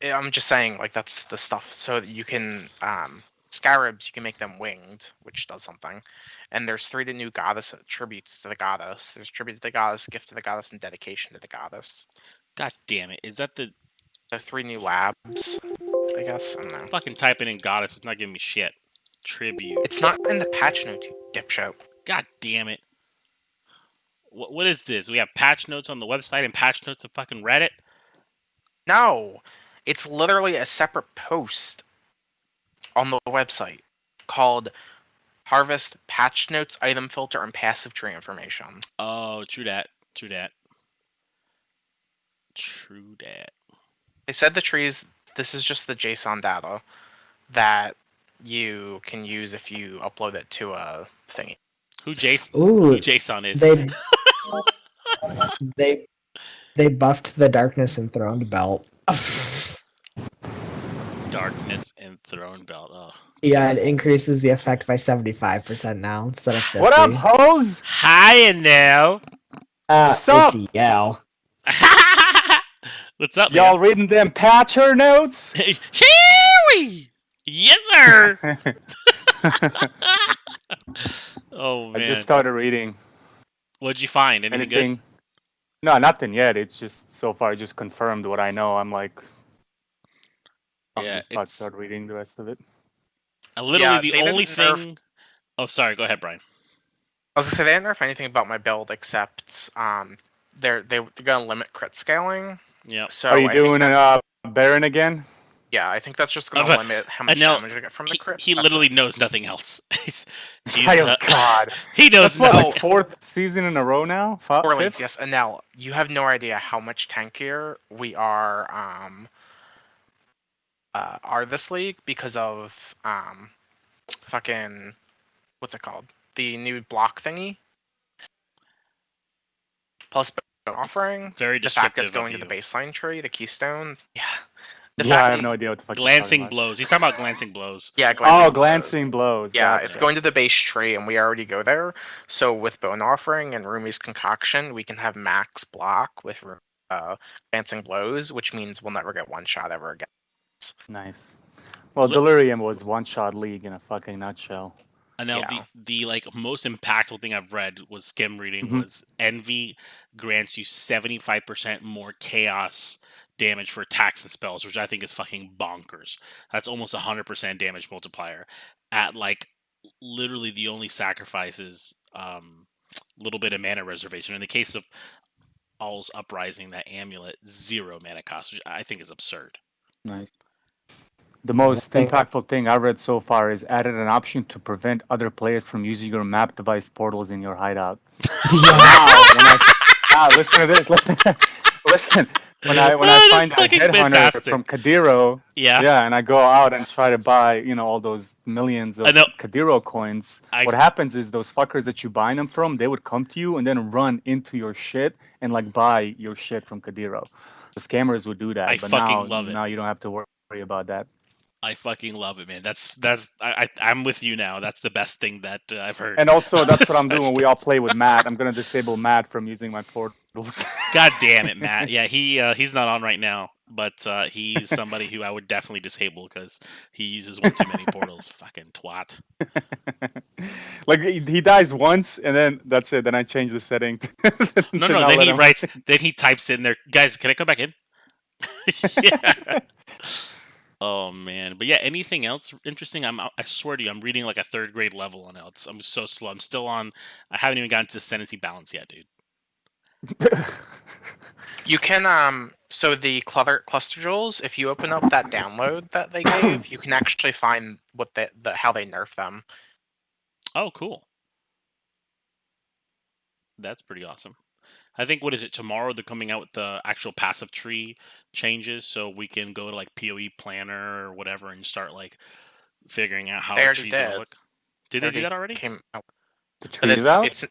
I'm just saying, like, that's the stuff. So that you can scarabs, you can make them winged, which does something. And there's 3 new goddess tributes to the goddess. There's tribute to the goddess, gift to the goddess, and dedication to the goddess. God damn it! Is that the? The 3 new labs, I guess. I don't know. Fucking typing in goddess. It's not giving me shit. Tribute. It's not in the patch notes, you dipshit. God damn it! What is this? We have patch notes on the website and patch notes of fucking Reddit. No, it's literally a separate post on the website called Harvest Patch Notes, Item Filter, and Passive Tree Information. Oh, true that. True that. True that. They said the trees, this is just the JSON data that you can use if you upload it to a thingy. Who JSON is? They buffed the Darkness Enthroned belt. Darkness Enthroned belt. Oh. Yeah, it increases the effect by 75% now instead of 50. What up, hoes? Hi, now. What's up? It's EL. What's up, Y'all reading them patcher notes? Cheery! Yes, sir. Oh man! I just started reading. What'd you find? Anything good? No, nothing yet. It's just so far just confirmed what I know. I'm like, Yeah, just about to start reading the rest of it. Literally the only thing. Oh, sorry. Go ahead, Brian. I was gonna say they didn't nerf anything about my build except they're gonna limit crit scaling. Yeah. So are you doing a Baron again? Yeah, I think that's just gonna limit how much damage I get from the crit. He literally knows nothing else. Oh God, he knows. That's what, like 4th season in a row now. 4 lanes, yes. And now you have no idea how much tankier we are this league because of fucking what's it called? The new block thingy. Plus offering. Very the fact it's going to the baseline tree, the Keystone. Yeah. I have no idea what the fuck. Glancing blows. He's talking about glancing blows. Yeah. Glancing blows. Yeah, Gotcha. it's going to the base tree, and we already go there. So with Bone Offering and Rumi's Concoction, we can have max block with glancing blows, which means we'll never get one shot ever again. Nice. Well, Delirium was one-shot league in a fucking nutshell. And now the like most impactful thing I've read was skim reading was Envy grants you 75% more chaos damage for attacks and spells, which I think is fucking bonkers. That's almost 100% damage multiplier at like literally the only sacrifices little bit of mana reservation. In the case of All's Uprising, that amulet 0 mana cost, which I think is absurd. Nice. The most impactful thing I read so far is added an option to prevent other players from using your map device portals in your hideout. Listen to this. Listen. When I find a headhunter from Kadiro, and I go out and try to buy, all those millions of Kadiro coins, what happens is those fuckers that you buy them from, they would come to you and then run into your shit and like buy your shit from Kadiro. The scammers would do that, but now you don't have to worry about that. I fucking love it, man. I'm with you now. That's the best thing that I've heard. And also, that's what I'm doing when we all play with Matt. I'm gonna disable Matt from using my portals. God damn it, Matt. Yeah, he's not on right now, but he's somebody who I would definitely disable because he uses one too many portals. Fucking twat. Like he dies once, and then that's it. Then I change the setting. No. Then he writes. Then he types in there. Guys, can I come back in? Yeah. Oh man, but yeah, anything else interesting? I swear to you, I'm reading like a 3rd grade level on it. I'm so slow. I'm still on. I haven't even gotten to ascendancy balance yet, dude. You can so the cluster jewels, if you open up that download that they gave, you can actually find what how they nerf them. Oh, cool. That's pretty awesome. I think, what is it, tomorrow they're coming out with the actual passive tree changes, so we can go to like PoE Planner or whatever and start like figuring out how the trees gonna look. Did they do that already? Came out. The trees out?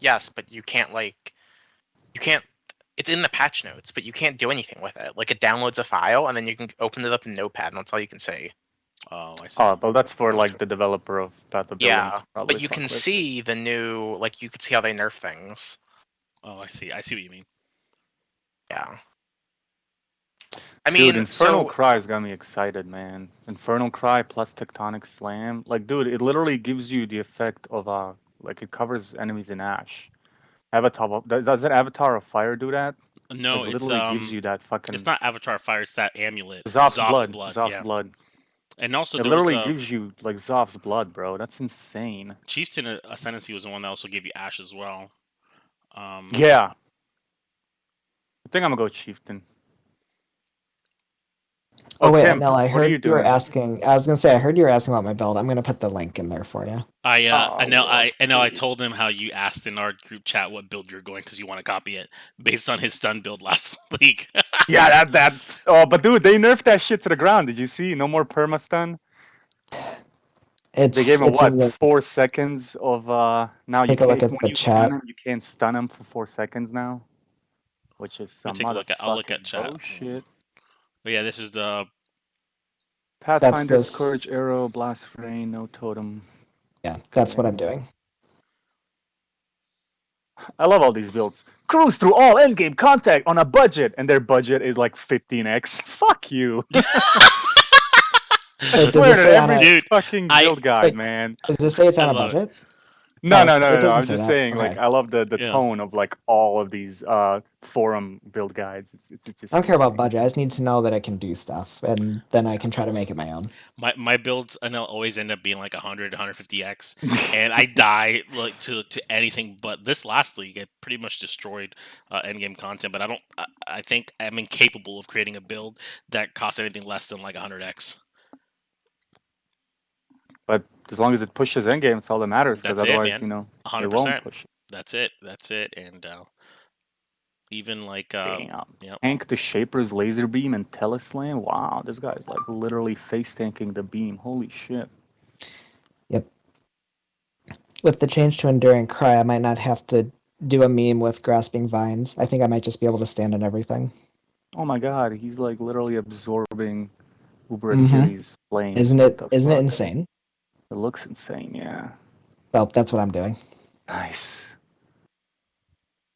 Yes, but you can't it's in the patch notes, but you can't do anything with it. Like it downloads a file and then you can open it up in Notepad and that's all you can see. Oh, I see. Oh, but that's for like the developer of Path of Building. Yeah, but you can see the new, like you can see how they nerf things. Oh, I see. I see what you mean. Yeah. I mean, dude, Infernal Cry's got me excited, man. Infernal Cry plus Tectonic Slam. Like, dude, it literally gives you the effect of like it covers enemies in ash. Avatar does that Avatar of Fire do that? No, Like, it's literally gives you that fucking. It's not Avatar of Fire. It's that amulet. Zoph's blood. Yeah. Zoph's blood. And also, it there literally was, gives you like Zoph's blood, bro. That's insane. Chieftain Ascendancy was the one that also gave you ash as well. Yeah. I think I'm gonna go Chieftain. Oh wait, Kim, Nell, I what are heard you were asking. I was gonna say I heard you were asking about my build. I'm gonna put the link in there for you. I told him how you asked in our group chat what build you're going because you want to copy it based on his stun build last week. Yeah, that. Oh, but dude, they nerfed that shit to the ground. Did you see? No more perma stun. They gave him what? 4 seconds of now you take a look can't at when the you chat. stun him, you can't stun him for 4 seconds now, which is some I'll look at chat. Oh shit. But yeah, this is the Pathfinder, Scourge Arrow, Blast Rain, no totem. Yeah, that's what I'm doing. I love all these builds. Cruise through all endgame contact on a budget, and their budget is like 15x. Fuck you. I swear to every fucking build guide, man. Does this say it's on a budget? No. I'm just saying, like, I love the tone of like all of these forum build guides. It's just I don't care about budget. I just need to know that I can do stuff, and then I can try to make it my own. My builds, I know, always end up being like 100, 150x, and I die like to anything but this last league. I pretty much destroyed endgame content, but I think I'm incapable of creating a build that costs anything less than like 100x. But as long as it pushes endgame, it's all that matters. Because otherwise, man. you know, 100%. it won't push it. That's it. And even like Tank the Shaper's laser beam and teleslam. Wow, this guy's like literally face tanking the beam. Holy shit. Yep. With the change to Enduring Cry, I might not have to do a meme with grasping vines. I think I might just be able to stand on everything. Oh my god, he's like literally absorbing Uber Series flames. Isn't it insane? It looks insane, yeah. Well, that's what I'm doing. Nice.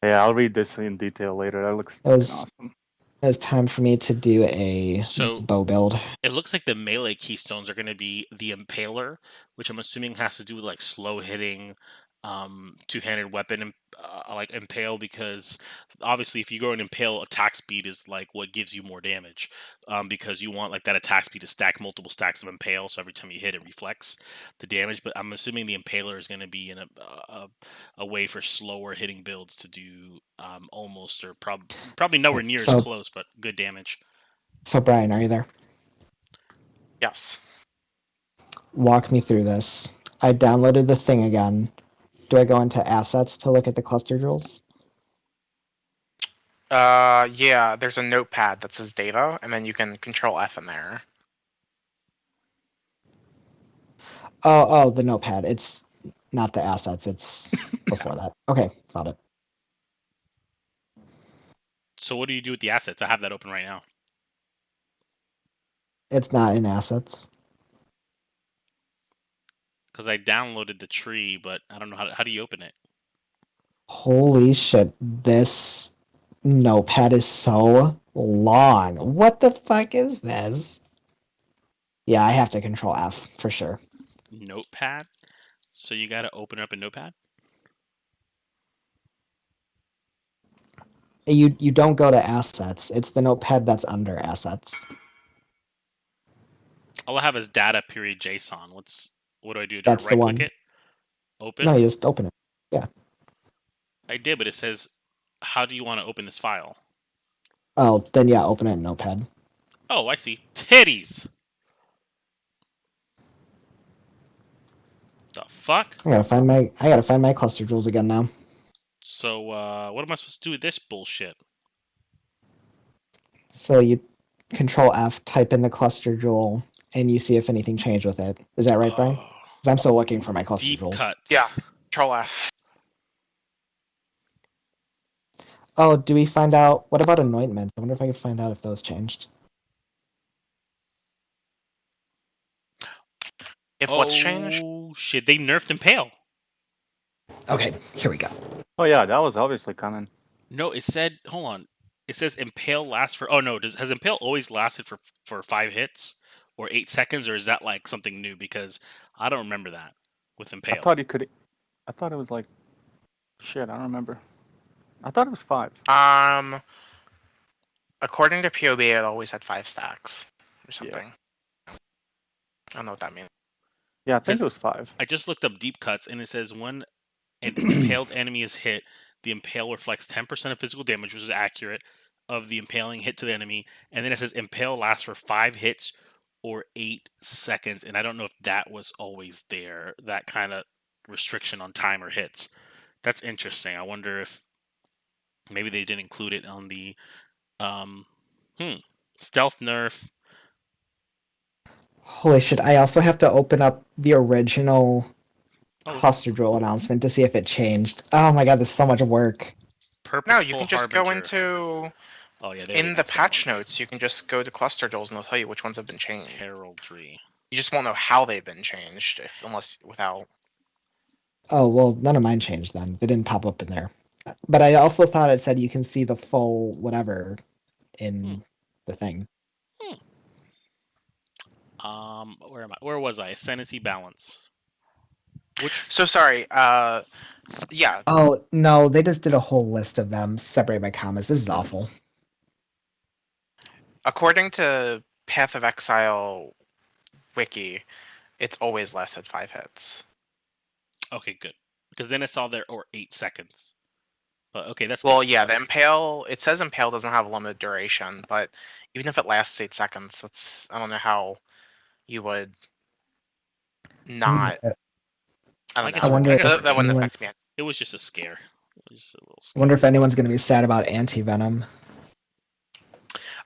Yeah, I'll read this in detail later. That looks awesome. It's time for me to do a bow build. It looks like the melee keystones are going to be the Impaler, which I'm assuming has to do with like slow hitting, two-handed weapon, like impale, because obviously if you go and impale, attack speed is like what gives you more damage, because you want like that attack speed to stack multiple stacks of impale, so every time you hit it reflects the damage. But I'm assuming the Impaler is going to be in a way for slower hitting builds to do almost or probably nowhere near as close, but good damage. So Brian, are you there? Yes. Walk me through this. I downloaded the thing again. Do I go into assets to look at the cluster jewels? Yeah, there's a notepad that says data, and then you can control F in there. Oh, the notepad. It's not the assets, it's before that. Okay, found it. So what do you do with the assets? I have that open right now. It's not in assets. Because I downloaded the tree, but I don't know how do you open it? Holy shit, this notepad is so long. What the fuck is this? Yeah, I have to control F for sure. Notepad? So you gotta open up a notepad? You don't go to assets. It's the notepad that's under assets. All I have is data period JSON. What do I do? That's right the one. click it? Open? No, you just open it. Yeah. I did, but it says, how do you want to open this file? Oh, then yeah, open it in Notepad. Oh, I see. Titties! The fuck? I gotta find my cluster jewels again now. So, what am I supposed to do with this bullshit? So you control F, type in the cluster jewel, and you see if anything changed with it. Is that right, Brian? Because I'm still looking for my cluster jewels. Cuts. Yeah, control F. Oh, do we find out... What about anointment? I wonder if I could find out if those changed. If what's changed? Oh, shit. They nerfed Impale. Okay, here we go. Oh, yeah, that was obviously coming. No, it said... Hold on. It says Impale lasts for. Oh no, has Impale always lasted for 5 hits or 8 seconds, or is that like something new? Because I don't remember that with Impale. I thought it could. I thought it was like. Shit, I don't remember. I thought it was 5. According to POB, it always had 5 stacks or something. Yeah. I don't know what that means. Yeah, I think it was 5. I just looked up deep cuts, and it says when an impaled enemy is hit, the impale reflects 10% of physical damage, which is accurate, of the impaling hit to the enemy. And then it says impale lasts for 5 hits or 8 seconds. And I don't know if that was always there, that kind of restriction on time or hits. That's interesting. I wonder if maybe they didn't include it on the stealth nerf. Holy shit, I also have to open up the original cluster drill announcement to see if it changed. Oh my god, there's so much work. No, you can just go into... in the patch notes, you can just go to cluster drills and they'll tell you which ones have been changed. Heraldry. You just won't know how they've been changed unless without... Oh, well, none of mine changed then. They didn't pop up in there. But I also thought it said you can see the full whatever in the thing. Where am I? Where was I? Ascendancy balance. So sorry. Yeah. Oh no, they just did a whole list of them separated by commas. This is awful. According to Path of Exile wiki, it's always lasted 5 hits. Okay, good. Because then it's all there, or 8 seconds. But okay, that's well, good. Yeah. The impale. It says impale doesn't have a limited duration, but even if it lasts 8 seconds, that's I don't know how you would not. I don't know. I wonder if that wouldn't affect me. It was just a scare. It was just a little scare. I wonder if anyone's going to be sad about anti-venom.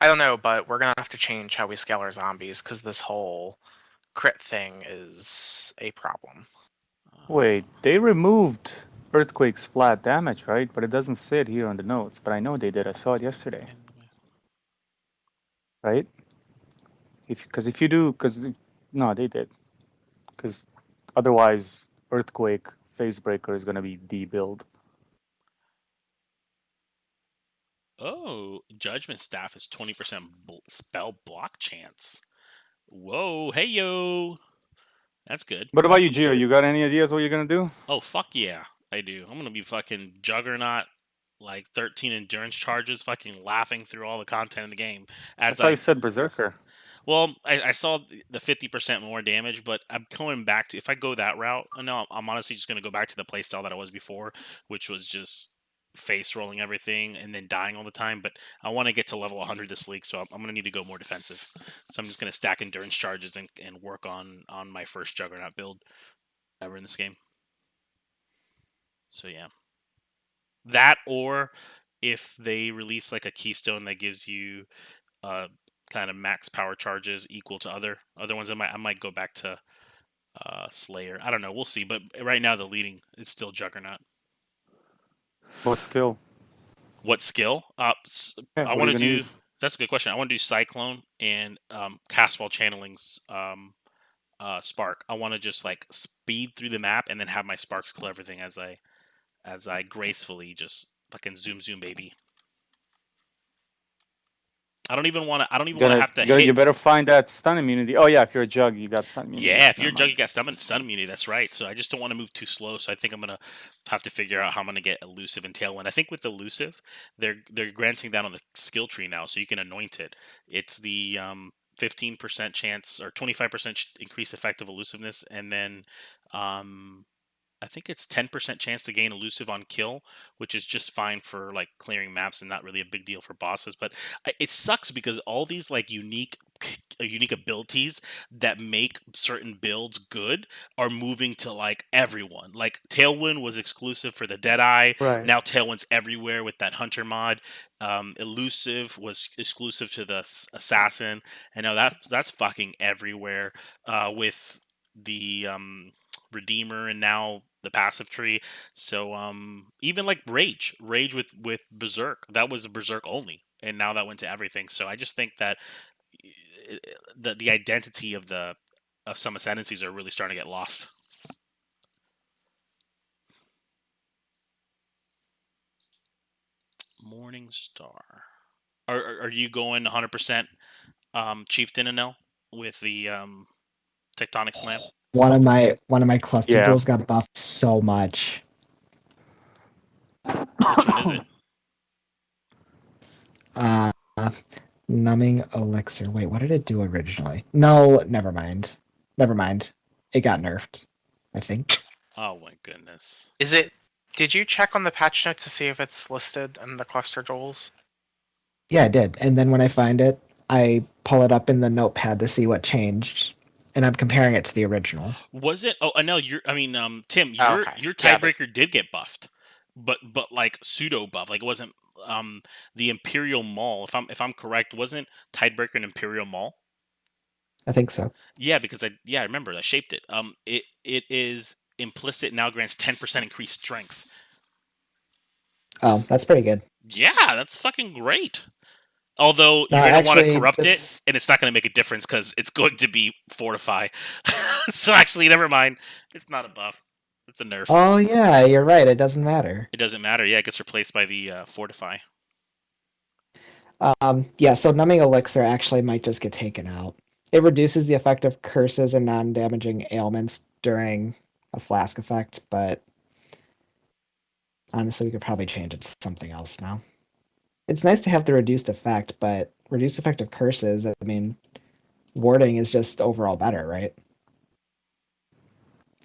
I don't know, but we're gonna have to change how we scale our zombies because this whole crit thing is a problem. Wait, they removed Earthquake's flat damage, right? But it doesn't say it here on the notes. But I know they did. I saw it yesterday. Right? If you do, no, they did. Because otherwise, Earthquake Facebreaker is gonna be debuild. Oh, Judgment Staff is 20% spell block chance. Whoa, hey yo, that's good. What about you, Gio? You got any ideas what you're gonna do? Oh fuck yeah, I do. I'm gonna be fucking Juggernaut, like 13 endurance charges, fucking laughing through all the content in the game. I thought you said Berserker. Well, I saw the 50% more damage, but I'm going back to, if I go that route, no, I'm honestly just going to go back to the playstyle that I was before, which was just face rolling everything and then dying all the time. But I want to get to level 100 this league, so I'm going to need to go more defensive. So I'm just going to stack endurance charges and work on my first Juggernaut build ever in this game. So yeah. That, or if they release like a Keystone that gives you kind of max power charges equal to other ones, I might go back to Slayer. I don't know. We'll see. But right now, the leading is still Juggernaut. What skill? What skill? I want to do. Use? That's a good question. I want to do Cyclone and Castwall Channeling's Spark. I want to just like speed through the map and then have my Sparks kill everything as I gracefully just fucking zoom baby. I don't even want to have to hit. You better find that stun immunity. Oh yeah, if you're a Jug, you got stun immunity. Yeah, if you're a Jug, you got stun immunity. That's right. So I just don't want to move too slow. So I think I'm gonna have to figure out how I'm gonna get Elusive and Tailwind. I think with Elusive, they're granting that on the skill tree now, so you can anoint it. It's the 15% chance or 25% increased effective elusiveness, and then I think it's 10% chance to gain elusive on kill, which is just fine for like clearing maps and not really a big deal for bosses. But it sucks because all these like unique abilities that make certain builds good are moving to like everyone. Like Tailwind was exclusive for the Deadeye. Right. Now Tailwind's everywhere with that Hunter mod. Elusive was exclusive to the Assassin, and now that's fucking everywhere with the Redeemer and now the passive tree. So even like Rage with Berserk, that was a Berserk only, and now that went to everything. So I just think that the identity of some ascendancies are really starting to get lost. Morning Star. Are you going 100% Chieftain and L with the Tectonic Slam? One of my cluster jewels got buffed so much. Which one is it? Numbing Elixir. Wait, what did it do originally? No, never mind. Never mind. It got nerfed, I think. Oh my goodness. Is it? Did you check on the patch note to see if it's listed in the cluster jewels? Yeah, I did. And then when I find it, I pull it up in the notepad to see what changed, and I'm comparing it to the original. Was it? Oh, Anel, Tim, your tiebreaker did get buffed, but like pseudo buff. Like it wasn't the Imperial Maul. If I'm correct, wasn't tiebreaker an Imperial Maul? I think so. Yeah, because I remember I shaped it. It is implicit now grants 10% increased strength. Oh, that's pretty good. Yeah, that's fucking great. Although you're going to want to corrupt it, and it's not going to make a difference because it's going to be Fortify. So actually, never mind. It's not a buff. It's a nerf. Oh, yeah, you're right. It doesn't matter. It doesn't matter. Yeah, it gets replaced by the Fortify. Yeah, so Numbing Elixir actually might just get taken out. It reduces the effect of curses and non-damaging ailments during a flask effect, but honestly, we could probably change it to something else now. It's nice to have the reduced effect, but reduced effect of curses, I mean, warding is just overall better, right?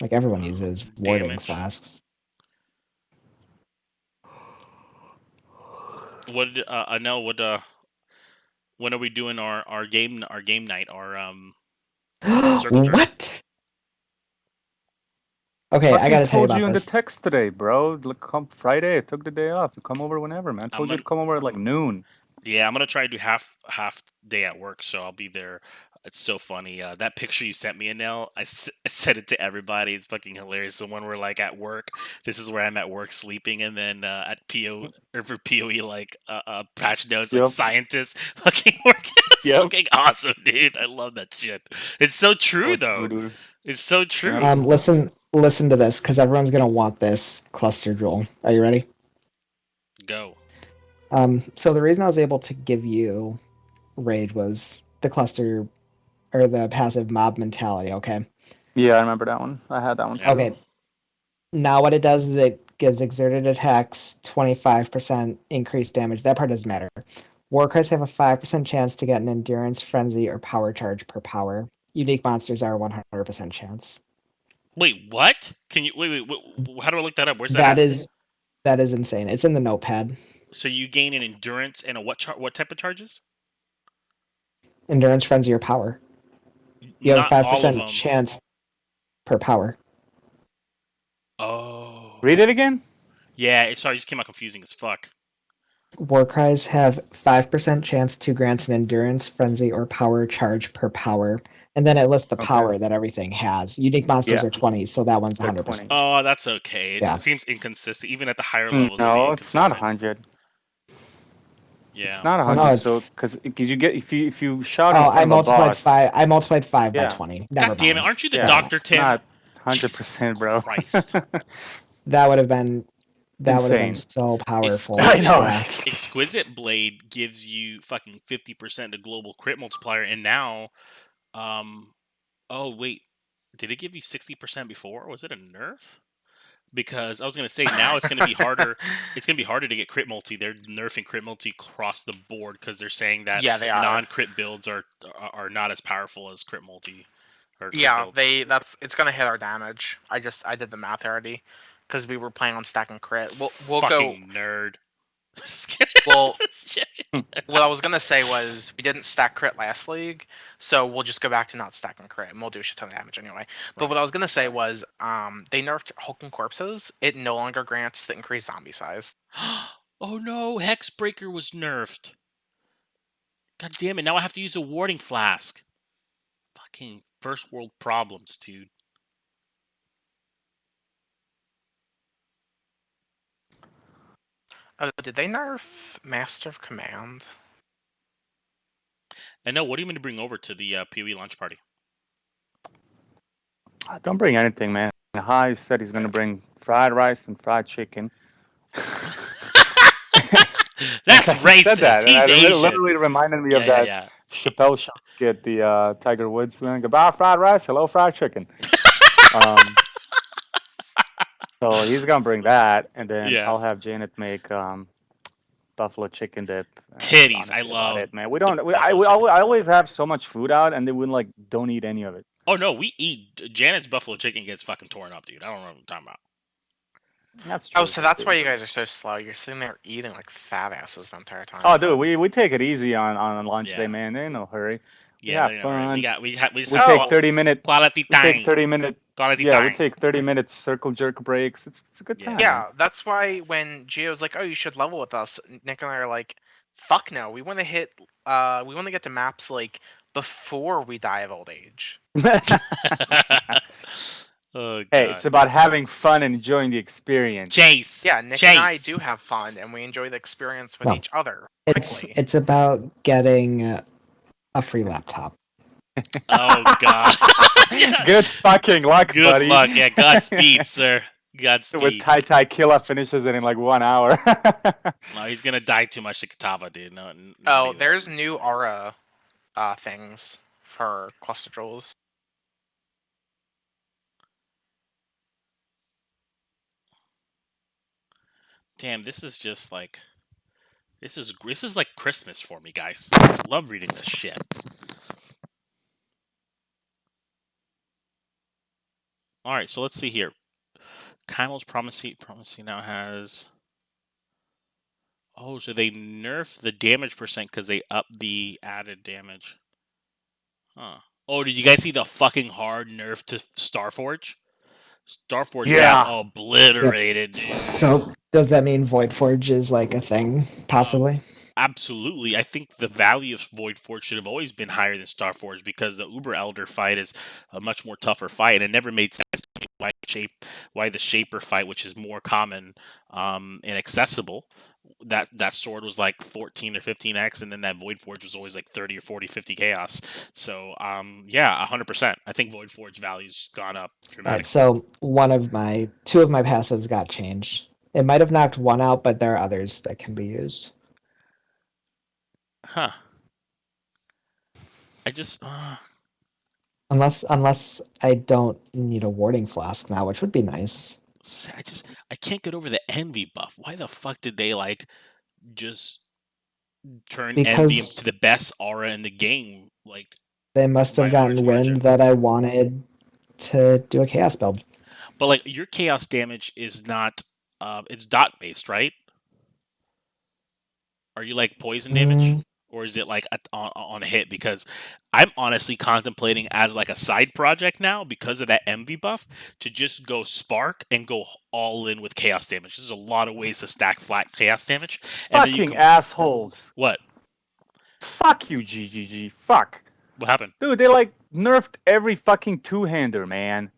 Like everyone uses warding flasks. What I know what when are we doing our game night, our circle jerk? What? Okay, I gotta tell you about this. I told you in the text today, bro. Look, come Friday. I took the day off. You come over whenever, man. I told you to come over at like noon. Yeah, I'm gonna try to do half day at work, so I'll be there. It's so funny. That picture you sent me, Anel, I sent it to everybody. It's fucking hilarious. The one where like at work, this is where I'm at work sleeping, and then at PO or for POE like patch notes like scientists fucking working. It's fucking awesome, dude. I love that shit. It's so true though. True, it's so true. Listen to this because everyone's gonna want this cluster jewel. Are you ready? Go. So the reason I was able to give you Rage was the cluster or the passive mob mentality, okay? Yeah, I remember that one. I had that one too. Okay. Now what it does is it gives exerted attacks 25% increased damage. That part doesn't matter. Warcries have a 5% chance to get an endurance, frenzy, or power charge per power. Unique monsters are 100% chance. Wait, what? Can you wait? How do I look that up? Where's that? That is insane. It's in the notepad. So you gain an endurance and a what type of charges? Endurance, frenzy, or power. You have a 5% chance per power. Oh. Read it again? Yeah, sorry, it just came out confusing as fuck. Warcries have 5% chance to grant an endurance, frenzy, or power charge per power. And then it lists the power that everything has. Unique monsters are 20, so that one's 100%. Oh, that's okay. It seems inconsistent, even at the higher levels. No, it's not 100. Yeah, it's not 100. So because you get if you shout. Oh, I multiplied 5. I multiplied 5 by 20. God damn it! Aren't you the doctor, Tim? Not 100%, bro. Christ. That would have been so powerful. I know. Exquisite Blade gives you fucking 50% to global crit multiplier, and now, oh wait, did it give you 60% before? Was it a nerf? Because I was gonna say now it's gonna be harder. It's gonna be harder to get crit multi. They're nerfing crit multi across the board because they're saying that non-crit builds are not as powerful as crit multi. Builds. It's gonna hit our damage. I did the math already because we were playing on stacking crit. We'll fucking go nerd. Well, what I was gonna say was we didn't stack crit last league, so we'll just go back to not stacking crit, and we'll do a shit ton of damage anyway. But what I was gonna say was, they nerfed Hulking Corpses. It no longer grants the increased zombie size. Oh no, Hexbreaker was nerfed. God damn it! Now I have to use a warding flask. Fucking first world problems, dude. Oh, did they nerf Master of Command? And no, what do you mean to bring over to the PoE launch party? Don't bring anything, man. Hai said he's going to bring fried rice and fried chicken. That's racist. Said that, He's and it Asian. literally reminded me of that Chappelle Show skit, the Tiger Woods man. Goodbye, fried rice. Hello, fried chicken. So he's gonna bring that, and then I'll have Janet make buffalo chicken dip. Titties. I love it, man. I always have so much food out, and they wouldn't don't eat any of it. Oh no, we eat. Janet's buffalo chicken gets fucking torn up, dude. I don't know what I'm talking about. That's true. Oh, so that's why you guys are so slow. You're sitting there eating like fat asses the entire time. Oh, dude, we take it easy on lunch day, man. There ain't no hurry. Yeah, we have fun. We just take 30-minute quality time. We take 30-minute. Yeah, we take 30-minute circle jerk breaks. It's a good time. Yeah, that's why when Gio's like, "Oh, you should level with us," Nick and I are like, "Fuck no, we want to hit. We want to get to maps like before we die of old age." Oh, God. Hey, it's about having fun and enjoying the experience. Chase. Yeah, Nick and I do have fun, and we enjoy the experience with each other. It's about getting a free laptop. Oh, God. Good fucking luck, buddy. Good luck. Yeah, Godspeed, sir. Godspeed. With Tai Killa finishes it in like 1 hour. No, he's gonna die too much to Katava, dude. No. Oh, there's new aura things for cluster trolls. Damn, this is just like this is like Christmas for me, guys. I love reading this shit. All right, so let's see here. Kymel's Prophecy now has. Oh, so they nerf the damage percent because they up the added damage. Huh. Oh, did you guys see the fucking hard nerf to Starforge? Starforge got obliterated. Dude. So does that mean Voidforge is like a thing, possibly? Absolutely. I think the value of Voidforge should have always been higher than Starforge because the Uber Elder fight is a much more tougher fight, and it never made sense to me why the Shaper fight, which is more common and accessible, that sword was like 14 or 15x, and then that Voidforge was always like 30 or 40, 50 chaos. So yeah, 100%. I think Voidforge value's gone up dramatically. Right, so two of my passives got changed. It might have knocked one out, but there are others that can be used. Huh. I just unless I don't need a warding flask now, which would be nice. I can't get over the envy buff. Why the fuck did they like just turn envy into the best aura in the game? Like they must have gotten wind that I wanted to do a chaos build. But like your chaos damage is not it's dot based, right? Are you like poison damage? Or is it like on a hit? Because I'm honestly contemplating as like a side project now because of that envy buff to just go spark and go all in with chaos damage. There's a lot of ways to stack flat chaos damage. Fucking assholes. What? Fuck you, GGG. Fuck. What happened? Dude, they like nerfed every fucking two-hander, man.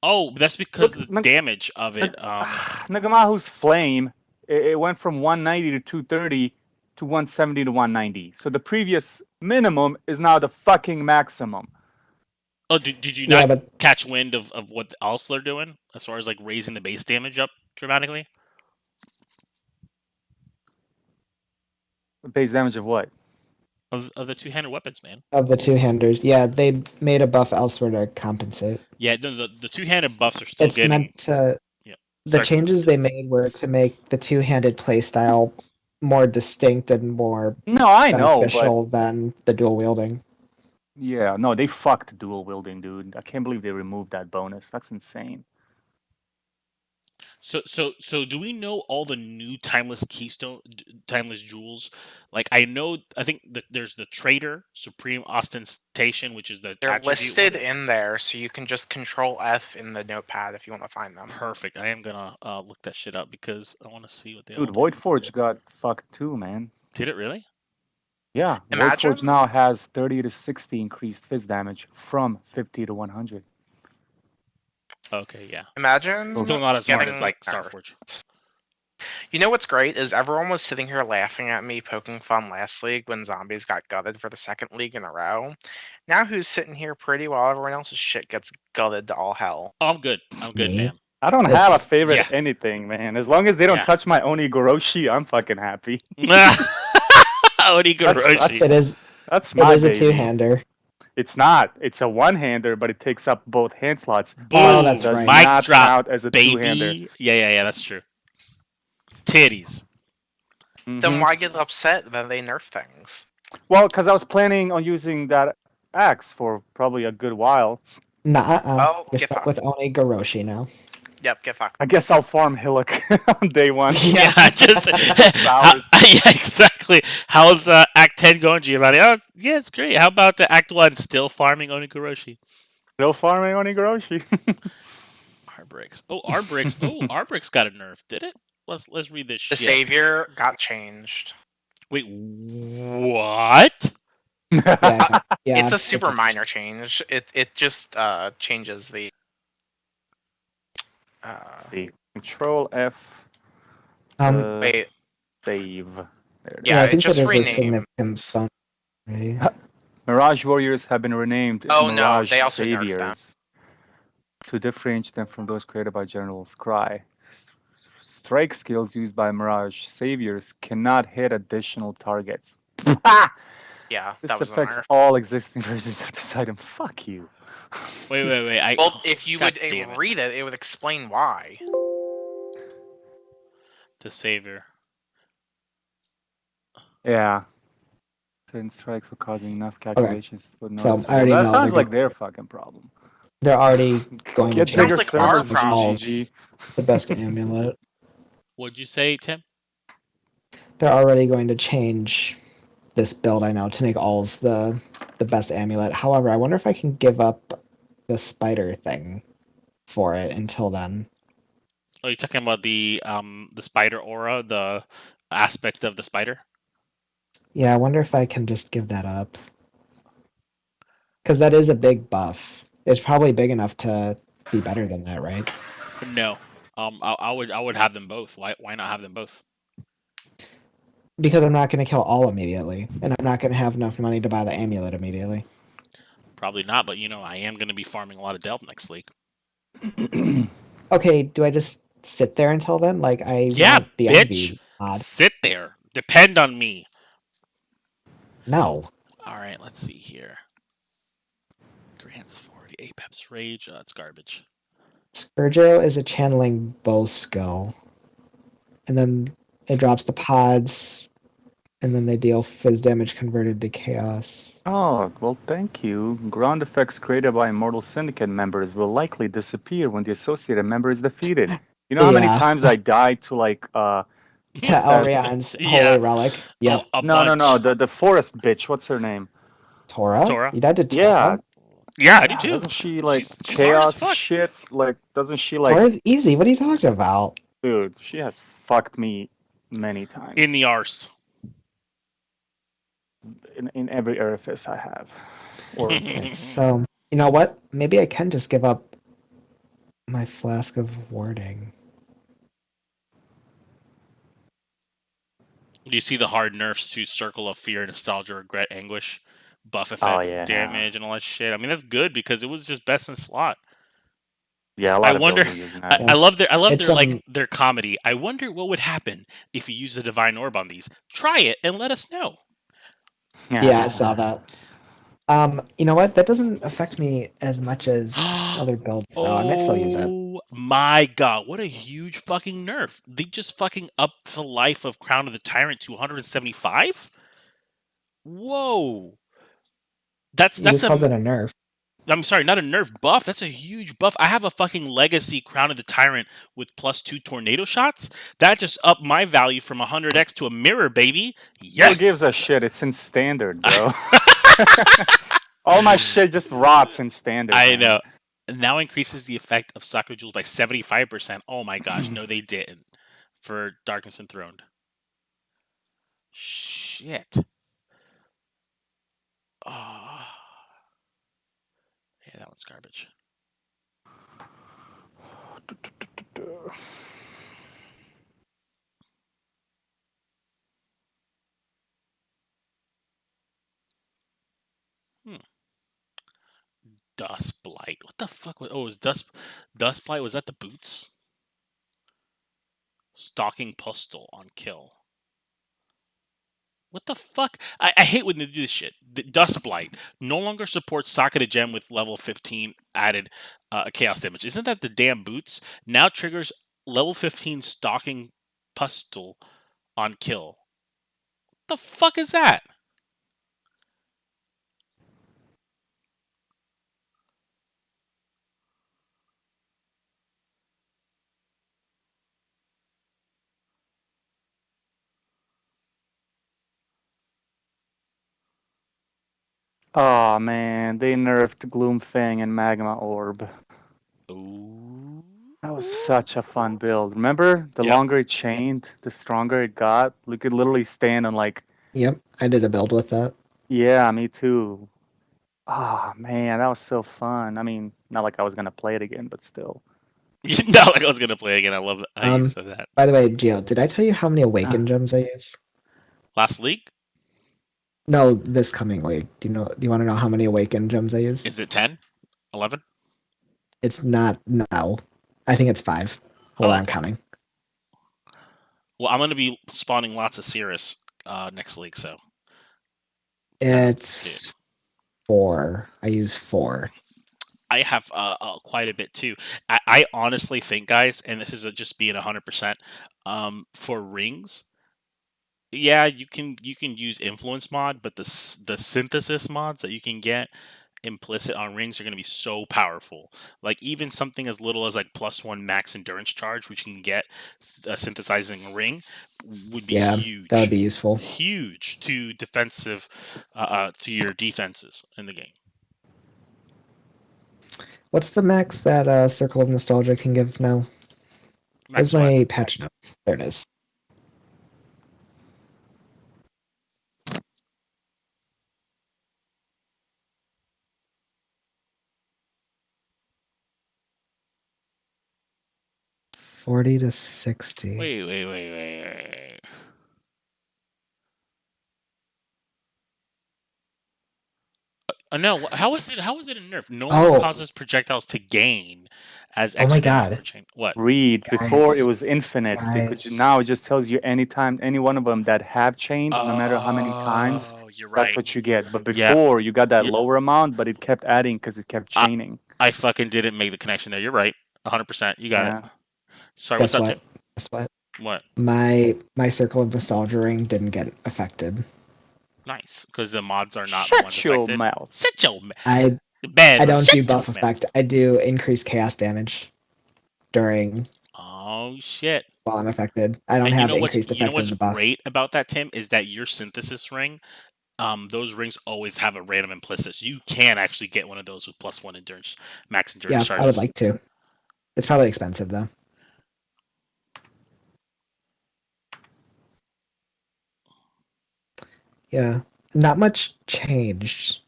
Oh, that's because of the damage of it. Nagamahu's Flame, it went from 190 to 230 to 170 to 190. So the previous minimum is now the fucking maximum. Oh, did you not catch wind of what else they're doing as far as like raising the base damage up dramatically? Base damage of what? Of the two-handed weapons, man. Of the two-handers, yeah, they made a buff elsewhere to compensate. Yeah, the two-handed buffs are still getting. Meant to. Yeah. The changes they made were to make the two-handed playstyle more distinct and more beneficial than the dual wielding. Yeah, no, they fucked dual wielding, dude. I can't believe they removed that bonus. That's insane. So do we know all the new Timeless Keystone, Timeless Jewels? Like I think that there's the Trader, Supreme Ostentation, which is the they're listed in there, so you can just Control F in the notepad if you want to find them. Perfect. I am gonna look that shit up because I want to see what they. Dude, Voidforge got fucked too, man. Did it really? Yeah, Voidforge now has 30 to 60 increased fizz damage from 50 to 100. Okay, yeah. Imagine still not as smart as like Starforge. You know what's great is everyone was sitting here laughing at me poking fun last league when zombies got gutted for the second league in a row. Now who's sitting here pretty while everyone else's shit gets gutted to all hell? Oh, I'm good. I'm good, man. I don't have a favorite anything, man. As long as they don't touch my Onigoroshi, I'm fucking happy. Onigoroshi. That's my baby. A two-hander. It's not. It's a one-hander, but it takes up both hand slots. Boom. That's does right. not count as a baby. two-hander. Yeah, that's true. Titties. Then why get upset that they nerf things? Well, because I was planning on using that axe for probably a good while. You're stuck with Onigoroshi now. Yep, get fucked. I guess I'll farm Hillock on day one. Yeah, exactly. How's Act 10 going, Giovanni? Oh, yeah, it's great. How about Act 1, still farming Onigoroshi? Still farming Onigoroshi. Arbrix. Oh, Arbrix. Arbrix got a nerf, did it? Let's read this shit. The Savior got changed. Wait, what? Yeah, it's a super minor change. It just changes the. See, Control F. Wait. Save. Yeah, I think that is a significant bump. Mirage Warriors have been renamed Mirage they also Saviors nerfed them. to differentiate them from those created by General Scry. Strike skills used by Mirage Saviors cannot hit additional targets. Yeah, this that was affects all existing versions of this item. Fuck you. Wait. Well, if you would read it, it would explain why. The Savior. Yeah. Certain strikes were causing enough calculations. Okay. So I already know that sounds like their fucking problem. They're already going to change like our problem. The best amulet. What'd you say, Tim? They're already going to change this build, I know, to make alls the best amulet. However, I wonder if I can give up the spider thing for it until then. Oh, you're talking about the spider aura, the aspect of the spider? Yeah, I wonder if I can just give that up. Because that is a big buff. It's probably big enough to be better than that, right? No. I would have them both. Why not have them both? Because I'm not going to kill all immediately, and I'm not going to have enough money to buy the amulet immediately. Probably not, but I am going to be farming a lot of Delve next league. Okay, do I just sit there until then? Like, bitch. Sit there. Depend on me. No. All right, let's see here. Grants 40. Apex Rage. That's garbage. Scourgio is a channeling bow skill. And then it drops the pods, and then they deal fizz damage converted to chaos. Oh, well, thank you. Ground effects created by Immortal Syndicate members will likely disappear when the associated member is defeated. You know how many times I died to, like, to Elrion's Holy Relic. Yep. No, the forest bitch. What's her name? Tora? You died to Tora? Yeah, I do too. Doesn't she, like, she's chaos shit? Like, doesn't she, like... Tora's easy. What are you talking about? Dude, she has fucked me many times. In the arse. In every orifice I have. So, you know what? Maybe I can just give up my Flask of Warding. Do you see the hard nerfs to Circle of Fear, Nostalgia, Regret, Anguish? Buff effect, damage, and all that shit. I mean, that's good because it was just best in slot. Yeah, I wonder. I love their comedy. I wonder what would happen if you use a Divine Orb on these. Try it and let us know. Yeah, I saw that. You know what? That doesn't affect me as much as other builds, though. I might still use it. Oh my god, what a huge fucking nerf. They just fucking upped the life of Crown of the Tyrant to 175? Whoa. That's called it a nerf. I'm sorry, not a nerf buff. That's a huge buff. I have a fucking legacy Crown of the Tyrant with +2 tornado shots. That just upped my value from 100x to a mirror, baby. Yes. Who gives a shit? It's in standard, bro. All my shit just rots in standard. I know. Now increases the effect of Sakura Jewels by 75%. Oh my gosh, no, they didn't. For Darkness Enthroned. Shit. Oh. Yeah, that one's garbage. Dust Blight. What the fuck was? Oh, it was Dust Blight. Was that the boots? Stalking Postal on kill. What the fuck? I hate when they do this shit. Dust Blight no longer supports Socketed Gem with level 15 added chaos damage. Isn't that the damn boots? Now triggers level 15 Stalking Postal on kill. What the fuck is that? Oh man, they nerfed Gloomfang and Magma Orb. Ooh. That was such a fun build. Remember, the longer it chained, the stronger it got. You could literally stand on like. Yep, I did a build with that. Yeah, me too. Oh man, that was so fun. I mean, not like I was gonna play it again, but still. Not like I was gonna play again. I love how you said that. By the way, Gio, did I tell you how many Awaken gems I use? Last league? No, this coming league. Do you want to know how many Awaken gems I use? Is it 10? 11? It's not now. I think it's 5. Hold on, I'm counting. Well, I'm gonna be spawning lots of Cirrus next league, so it's 4. I use 4. I have quite a bit too. I honestly think, guys, and this is just being 100%, for rings. Yeah, you can use influence mod, but the synthesis mods that you can get implicit on rings are going to be so powerful. Like even something as little as like +1 max endurance charge, which you can get synthesizing a ring, would be huge. That would be useful. Huge to defensive, to your defenses in the game. What's the max that Circle of Nostalgia can give now? Where's my patch notes? There it is. $40 to $60. Wait. No, how is it a nerf? No one causes projectiles to gain as extra. Oh my god! What? Read, before it was infinite. Now it just tells you anytime any one of them that have chained, no matter how many times, you're right. that's what you get. But before you got that lower amount, but it kept adding because it kept chaining. I fucking didn't make the connection there. You're right, 100%. You got it. Sorry, what's up, Tim? Guess what? What? My Circle of Nostalgia ring didn't get affected. Nice, because the mods are not the ones affected. Shut your mouth. I don't do buff effect. I do increased chaos damage during. Oh shit! While I'm affected, I don't have increased effect. You know what's great about that, Tim, is that your synthesis ring, those rings always have a random implicit, so you can actually get one of those with +1 endurance, max endurance charges. I would like to. It's probably expensive though. Yeah, not much changed.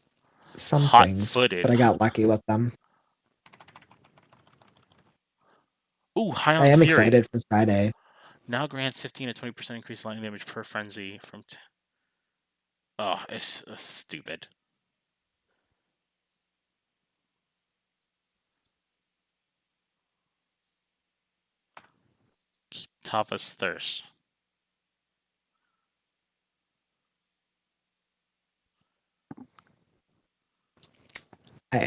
Some things, but I got lucky with them. Ooh, High on I am excited for Friday. Now grants 15 to 20% increased lightning damage per frenzy from. Oh, it's stupid. Tava's Thirst.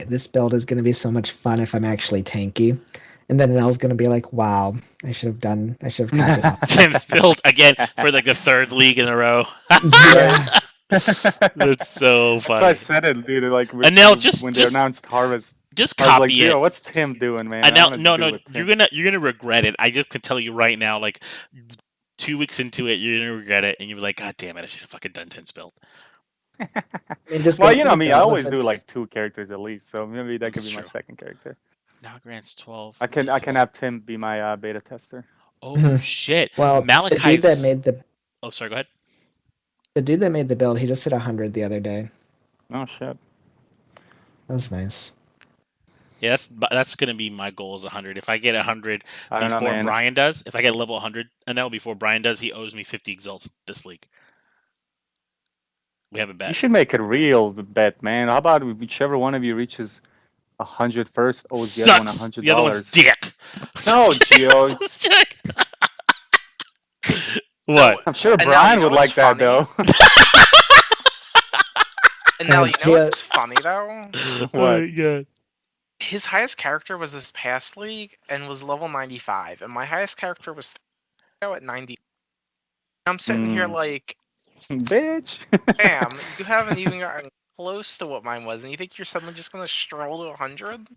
This build is going to be so much fun if I'm actually tanky. And then Nell's going to be like, wow, I should have copied off. Tim's build again for like the 3rd league in a row. Yeah. That's so funny. That's why I said it, dude. Like and now when they announced Harvest. Just copy it. What's Tim doing, man? And now, no, you're gonna regret it. I just can tell you right now, like 2 weeks into it, you're gonna regret it, and you're like, God damn it, I should have fucking done Tim's build. Well, you know me, I always do like 2 characters at least, so maybe that could be my second character. Now grants 12. I can have Tim be my beta tester. Oh shit! Well, Malachi's... the dude that made the. Oh, sorry. Go ahead. The dude that made the build, he just hit 100 the other day. Oh shit! That was nice. Yeah, that's gonna be my goal is 100. If I get 100 before Brian does, if I get level 100 before Brian does, he owes me 50 exalts this league. We have a bet. You should make a real bet, man. How about whichever one of you reaches 100 first owes the other one Sucks. $100. The other one's dick. No, Gio. What? I'm sure Brian would like that though. And now you know what's funny though? What? Yeah. His highest character was this past league and was level 95, and my highest character was at 90. I'm sitting here like, bitch. damn, you haven't even gotten close to what mine was, and you think you're suddenly just gonna stroll to 100?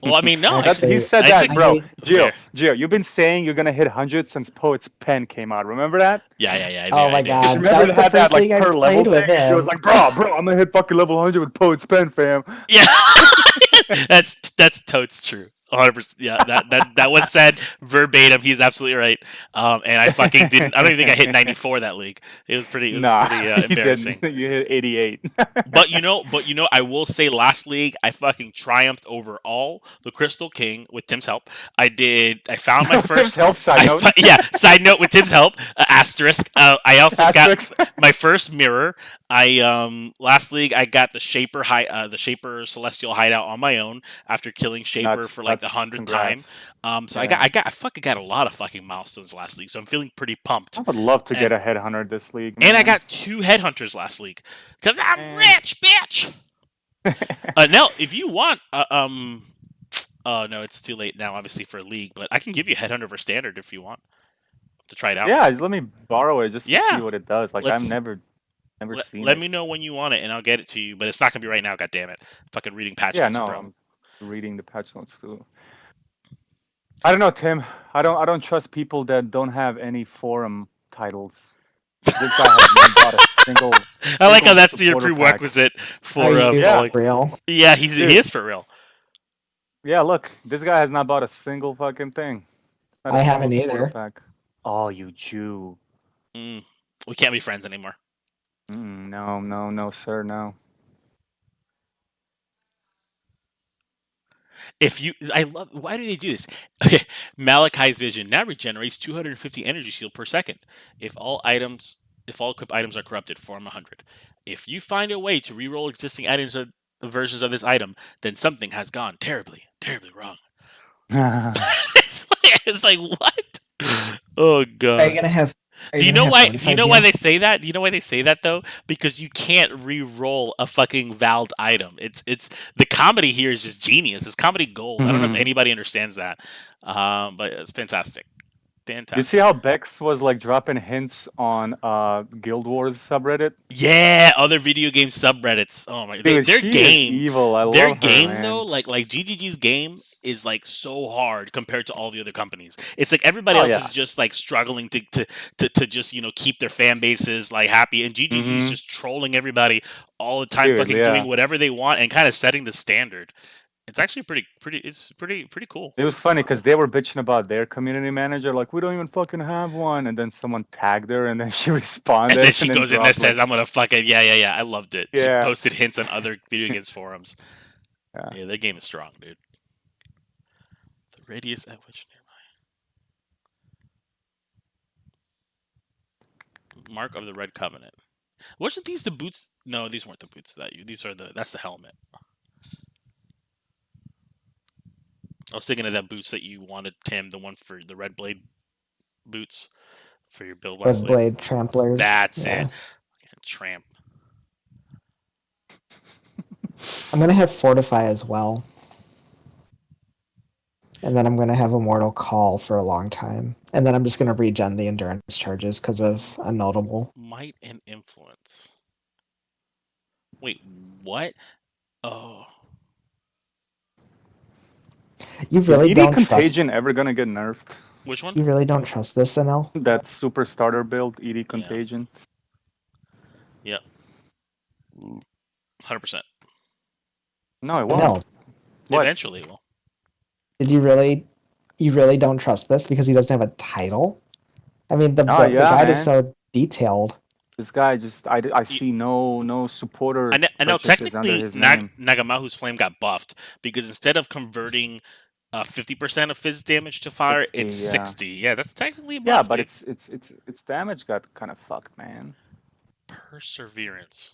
Well, I mean, no. He said that, bro. Gio, you've been saying you're gonna hit 100 since Poet's Pen came out. Remember that? Yeah. Oh my god, remember that was the first league I played with him. She was like, bro, I'm gonna hit fucking level 100 with Poet's Pen, fam. Yeah, that's totes true. 100%. Yeah, that was said verbatim. He's absolutely right. And I fucking didn't. I don't even think I hit 94 that league. It was pretty embarrassing. You hit 88. But you know, I will say last league I fucking triumphed over all the Crystal King with Tim's help. I found my first. Tim's help. Side note. Side note with Tim's help. Asterisk. I also got my first mirror. Last league I got the Shaper Celestial Hideout on my own after killing Shaper for like the 100th time. So yeah. I fucking got a lot of fucking milestones last league, so I'm feeling pretty pumped. I would love to get a headhunter this league, man. And I got 2 headhunters last league because I'm rich, bitch. Now, if you want, oh no, it's too late now, obviously for a league, but I can give you a headhunter for standard if you want to try it out. Yeah, just let me borrow it just to see what it does. Like I've never seen it. Let me know when you want it, and I'll get it to you. But it's not gonna be right now. God damn it! Fucking reading patch notes, bro. I'm reading the patch notes too. I don't know, Tim. I don't trust people that don't have any forum titles. This guy has not bought a single. I like how that's your prerequisite for real. Yeah, he is for real. Yeah, look, this guy has not bought a single fucking thing. I haven't either. Pack. Oh, you Jew. We can't be friends anymore. No, sir, no. Why do they do this? Malachi's vision now regenerates 250 energy shield per second. If all equipped items are corrupted, form 100. If you find a way to reroll existing items or versions of this item, then something has gone terribly, terribly wrong. It's like what? Oh god. Are you gonna have? Do you know why? Do you know why they say that? Do you know why they say that though? Because you can't re-roll a fucking valed item. It's the comedy here is just genius. It's comedy gold. I don't know if anybody understands that, but it's fantastic. Fantastic. You see how Bex was like dropping hints on Guild Wars subreddit? Yeah, other video game subreddits. Oh my, dude, their game, evil. I their love game her, though, like GGG's game is like so hard compared to all the other companies. It's like everybody else is just like struggling to just keep their fan bases like happy, and GGG's just trolling everybody all the time, fucking doing whatever they want and kind of setting the standard. It's actually pretty cool. It was funny because they were bitching about their community manager, like we don't even fucking have one, and then someone tagged her, and then she responded, and then she goes in there and says, "I'm gonna fucking yeah." I loved it. Yeah. She posted hints on other video games forums. Yeah, their game is strong, dude. The radius at which nearby. Mark of the Red Covenant. Wasn't these the boots? No, these weren't the boots that's the helmet. I was thinking of that boots that you wanted, Tim, the one for the Red Blade boots for your build. Red Blade Tramplers. That's it. Tramp. I'm going to have Fortify as well. And then I'm going to have Immortal Call for a long time. And then I'm just going to regen the endurance charges because of a notable. Might and Influence. Wait, what? Oh. You really don't Contagion ever gonna get nerfed? Which one? You really don't trust this, NL? That super starter build, ED Contagion. Yeah. 100%. No, it won't. No. Eventually it will. Did you really don't trust this because he doesn't have a title? I mean, the guide is so detailed. This guy just, I see no supporter. I know technically Nagamahu's Flame got buffed because instead of converting 50% of Fizz damage to fire, 60, it's 60. Yeah, that's technically a buff. Yeah, but its damage got kind of fucked, man. Perseverance.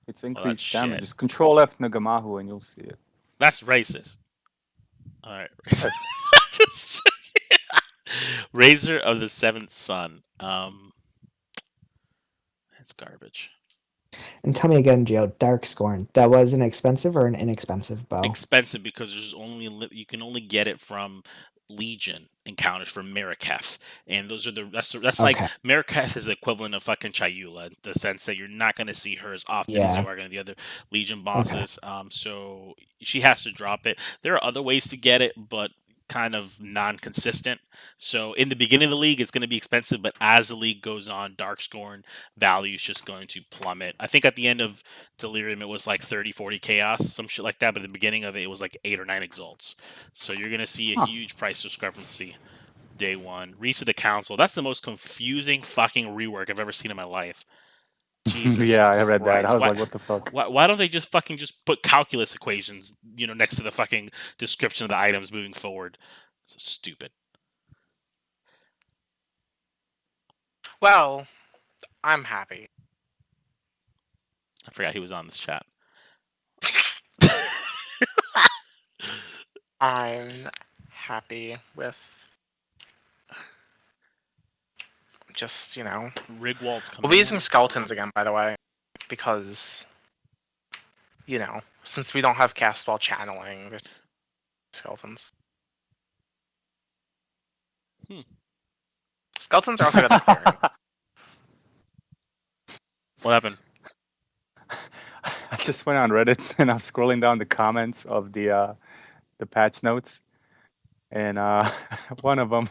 It's increased damage. Just Control F Nagamahu and you'll see it. That's racist. All right. Just Razor of the Seventh Son. It's garbage. And tell me again, Joe, Darkscorn. That was an expensive or an inexpensive bow? Expensive because you can only get it from Legion encounters from Mariketh, and those are that's okay. Like Mariketh is the equivalent of fucking Chayula in the sense that you're not going to see her as often as you are going to the other Legion bosses. So she has to drop it. There are other ways to get it, but kind of non-consistent. So in the beginning of the league, it's going to be expensive, but as the league goes on, Darkscorn value is just going to plummet. I think at the end of Delirium, it was like 30, 40 chaos, some shit like that, but at the beginning of it was like 8 or 9 exalts. So you're going to see a huge price discrepancy day one. Reach of the Council. That's the most confusing fucking rework I've ever seen in my life. Jesus. Yeah, I read that. I was like, what the fuck? Why don't they just put calculus equations, next to the fucking description of the items moving forward? It's so stupid. Well, I'm happy. I forgot he was on this chat. I'm happy with just, Rigwald's coming. We'll be using skeletons again, by the way, because, since we don't have cast while channeling, skeletons. Skeletons are also good at clearing. What happened? I just went on Reddit and I'm scrolling down the comments of the patch notes, and one of them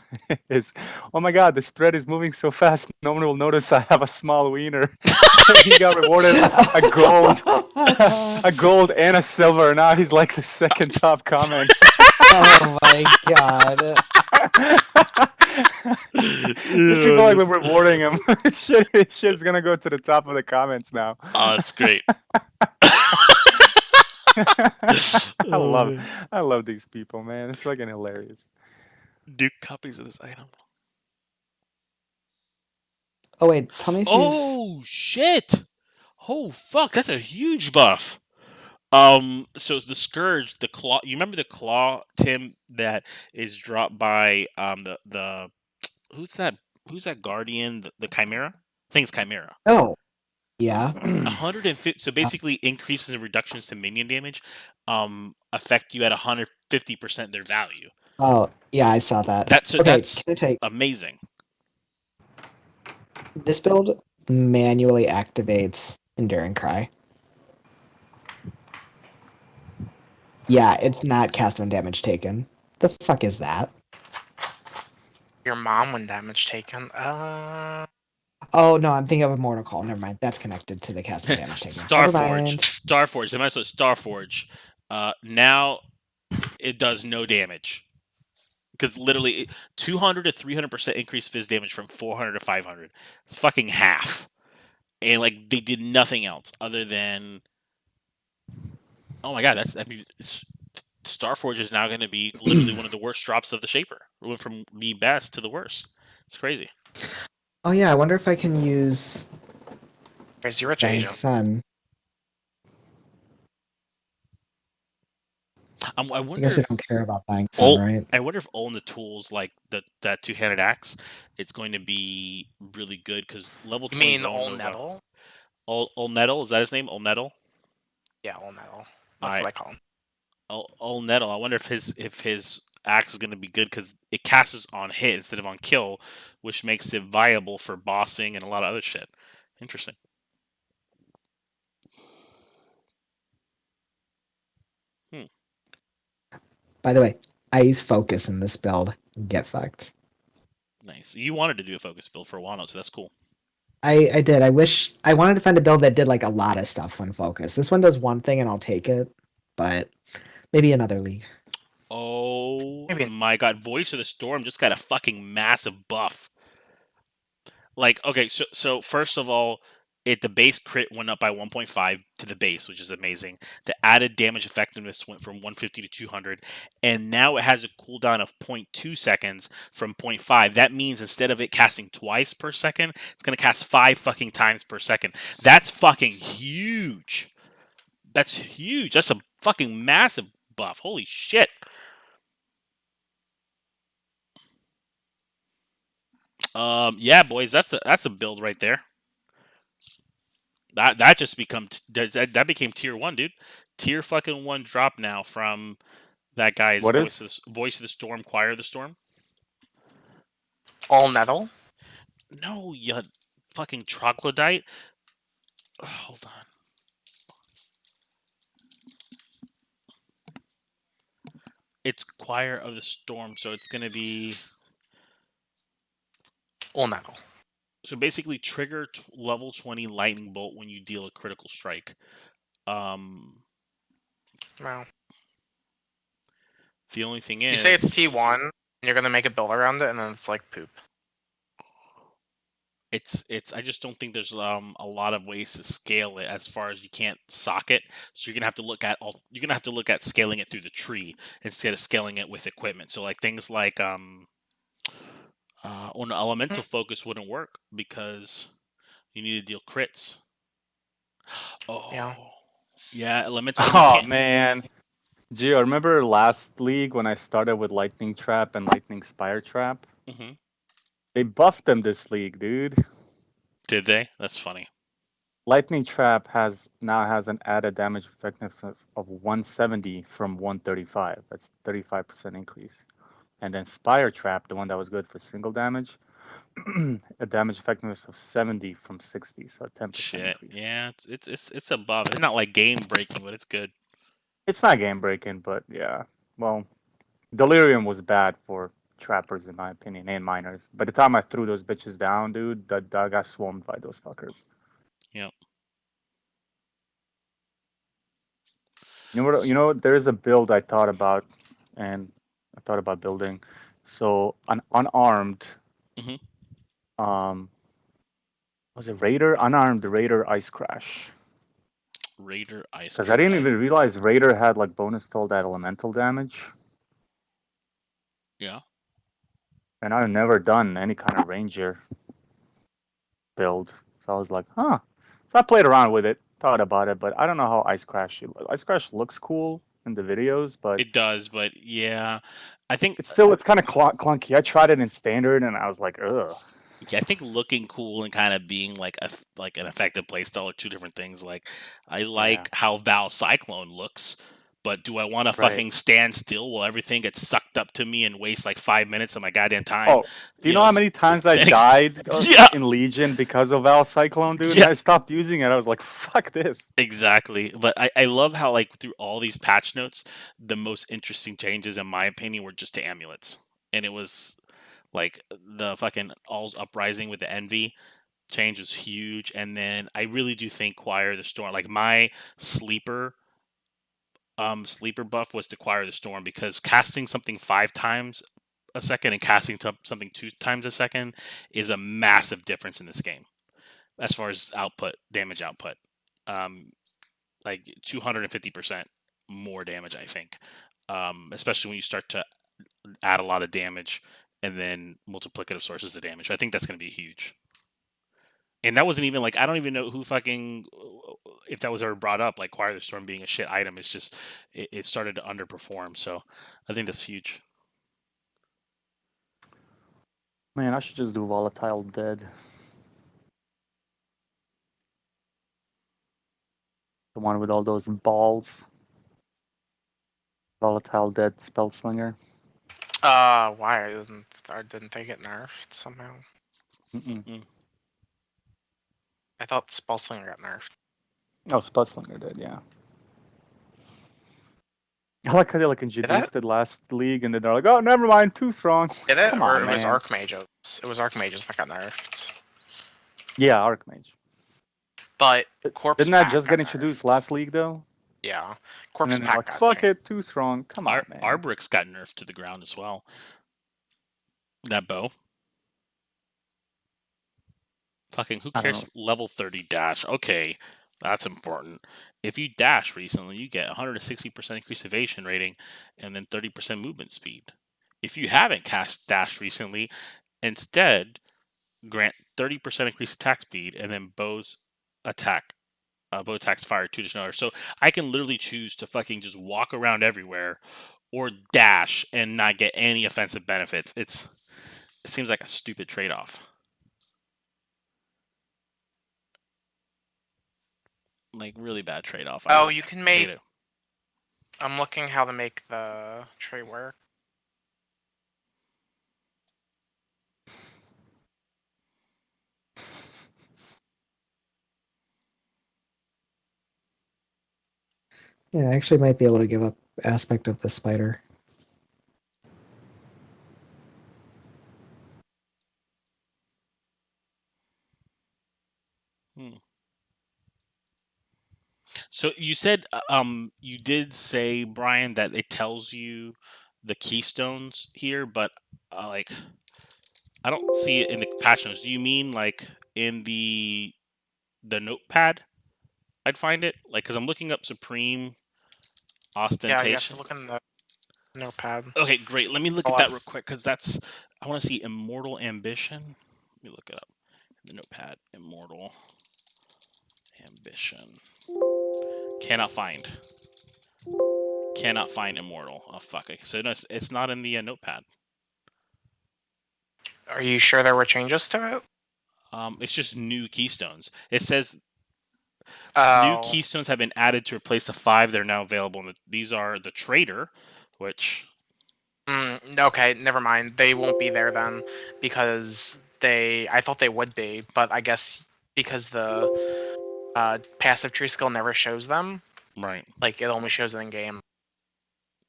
is, "Oh my God, this thread is moving so fast, no one will notice I have a small wiener." He got rewarded a gold and a silver. Now he's like the second top comment. Oh my God. Just people like we're rewarding him. Shit's gonna go to the top of the comments now. Oh, that's great. I love these people, man. It's fucking hilarious. Duke copies of this item. Oh wait, tell me if Oh shit! Oh fuck, that's a huge buff. So the Scourge, the claw. You remember the claw, Tim, that is dropped by the who's that guardian? The Chimera? I think it's Chimera. Oh, yeah. 150. So basically, increases and reductions to minion damage, affect you at 150% their value. Oh yeah, I saw that. That's amazing. This build manually activates Enduring Cry. Yeah, it's not cast when damage taken. The fuck is that? Your mom when damage taken. Oh no, I'm thinking of Immortal Call. Never mind. That's connected to the cast when damage taken. Starforge. I said Starforge. Now it does no damage. Because literally 200 to 300% increase fizz damage from 400 to 500. It's fucking half. And like they did nothing else other than, oh my God, Starforge is now going to be literally one of the worst drops of the Shaper. It went from the best to the worst. It's crazy. Oh yeah, I wonder if I can use Where's your rich agent? Sun. I wonder. I guess I don't care about Dying Sun, right? I wonder if owning the tools like that two-handed axe, it's going to be really good because level 20. You mean Olnettle? Olnettle, is that his name? Olnettle? Yeah, Olnettle. That's what I call him. Olnettle. I wonder if his axe is going to be good because it casts on hit instead of on kill, which makes it viable for bossing and a lot of other shit. Interesting. By the way, I use focus in this build. Get fucked. Nice. You wanted to do a focus build for a while now, so that's cool. I did. I wanted to find a build that did like a lot of stuff when focused. This one does one thing and I'll take it, but maybe another league. Oh my God! Voice of the Storm just got a fucking massive buff. Like, okay, so first of all, The base crit went up by 1.5 to the base, which is amazing. The added damage effectiveness went from 150 to 200, and now it has a cooldown of 0.2 seconds from 0.5. That means instead of it casting twice per second, it's gonna cast 5 fucking times per second. That's fucking huge. That's huge. That's a fucking massive buff. Holy shit. Yeah, boys, that's a build right there. That just that became tier 1, dude. Tier fucking 1 drop now from that guy's Voice of the Storm, Choir of the Storm. All metal? No, you fucking troglodyte. Oh, hold on. It's Choir of the Storm, so it's gonna be all metal. So basically, trigger level 20 lightning bolt when you deal a critical strike. No. The only thing is, you say it's T1, and you're gonna make a build around it, and then it's like poop. It's. I just don't think there's a lot of ways to scale it as far as you can't sock it. So you're gonna have to look at scaling it through the tree instead of scaling it with equipment. So like things like on elemental focus wouldn't work because you need to deal crits. Oh yeah, elemental. Oh man. Gio, remember last league when I started with Lightning Trap and Lightning Spire Trap? Mm-hmm. They buffed them this league, dude. Did they? That's funny. Lightning Trap now has an added damage effectiveness of 170 from 135. That's 35% increase. And then Spire Trap, the one that was good for single damage, a damage effectiveness of 70 from 60, so 10% Shit. increase. Yeah, it's above. It's not like game breaking, but it's good. It's not game breaking, but yeah. Well, Delirium was bad for trappers in my opinion and miners. By the time I threw those bitches down, dude, I got swarmed by those fuckers. Yep. You know, there is a build I thought about, and I thought about building. So an unarmed, was it Raider? Unarmed Raider Ice Crash. Raider Ice Crash. Because I didn't even realize Raider had like bonus to all that elemental damage. Yeah. And I've never done any kind of Ranger build, so I was like, huh. So I played around with it, thought about it, but I don't know how Ice Crash looks cool in the videos, but it does. But yeah, I think it's kind of clunky. I tried it in standard, and I was like, ugh. Yeah, I think looking cool and kind of being like an effective playstyle are two different things. Like, I like how Val Cyclone looks, but do I want to fucking stand still while everything gets sucked up to me and waste like 5 minutes of my goddamn time? Oh, do you know how many times I died in Legion because of Val Cyclone, dude? Yeah. I stopped using it. I was like, fuck this. Exactly. But I love how, like, through all these patch notes, the most interesting changes, in my opinion, were just to amulets. And it was like the fucking All's Uprising with the Envy change was huge. And then I really do think Choir of the Storm, like my sleeper buff was to Choir of the Storm, because casting something 5 times a second and casting something 2 times a second is a massive difference in this game as far as damage output. Like 250% more damage, I think. Especially when you start to add a lot of damage and then multiplicative sources of damage. I think that's going to be huge. And that wasn't even like, I don't even know if that was ever brought up, like Choir of the Storm being a shit item. It's just, it started to underperform. So I think that's huge. Man, I should just do Volatile Dead. The one with all those balls. Volatile Dead Spellslinger. Why didn't they get nerfed somehow? I thought Spellslinger got nerfed. Oh, Spellslinger did, yeah. I like how they introduced it last league, and then they're like, "Oh, never mind, too strong." Did it? Or it was Archmages? It was Archmages that got nerfed. Yeah, Archmage. But Corpse didn't that just get introduced last league though? Yeah, Corpse Pack. Like, fuck it, too strong. Come on, man. Arbrix got nerfed to the ground as well. That bow. Fucking who cares? Level 30 dash. Okay, that's important. If you dash recently, you get 160% increased evasion rating and then 30% movement speed. If you haven't cast dash recently, instead grant 30% increased attack speed and then bow attacks fire 2 additional hours. So I can literally choose to fucking just walk around everywhere or dash and not get any offensive benefits. It seems like a stupid trade-off. Like, really bad trade-off. Oh, you can make... I'm looking how to make the tree work. Yeah, I actually might be able to give up aspect of the spider. So you said, you did say, Brian, that it tells you the keystones here, but like, I don't see it in the patch notes. Do you mean like in the notepad? I'd find it like because I'm looking up Supreme Ostentation. Yeah, you have to look in the notepad. Okay, great. Let me look at that real quick because I want to see Immortal Ambition. Let me look it up. The notepad, Immortal Ambition. Cannot find Immortal. Oh fuck! Okay, so no, it's not in the notepad. Are you sure there were changes to it? It's just new keystones. It says new keystones have been added to replace the 5 that are now available. These are the Trader, which... okay, never mind. They won't be there then, because I thought they would be, but I guess because the passive tree skill never shows them. Right. Like, it only shows it in game.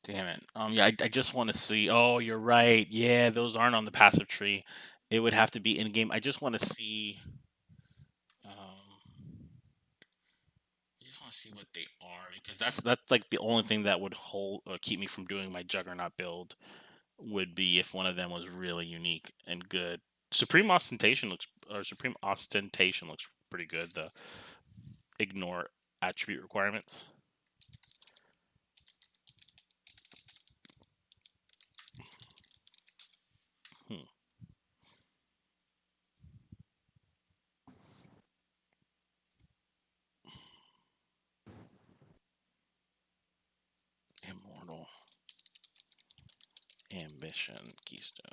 Damn it. Yeah, I just want to see... Oh, you're right. Yeah, those aren't on the passive tree. It would have to be in-game. I just want to see... see what they are, because that's like the only thing that would keep me from doing my Juggernaut build would be if one of them was really unique and good. Supreme Ostentation looks pretty good. The ignore attribute requirements. Immortal Ambition Keystone.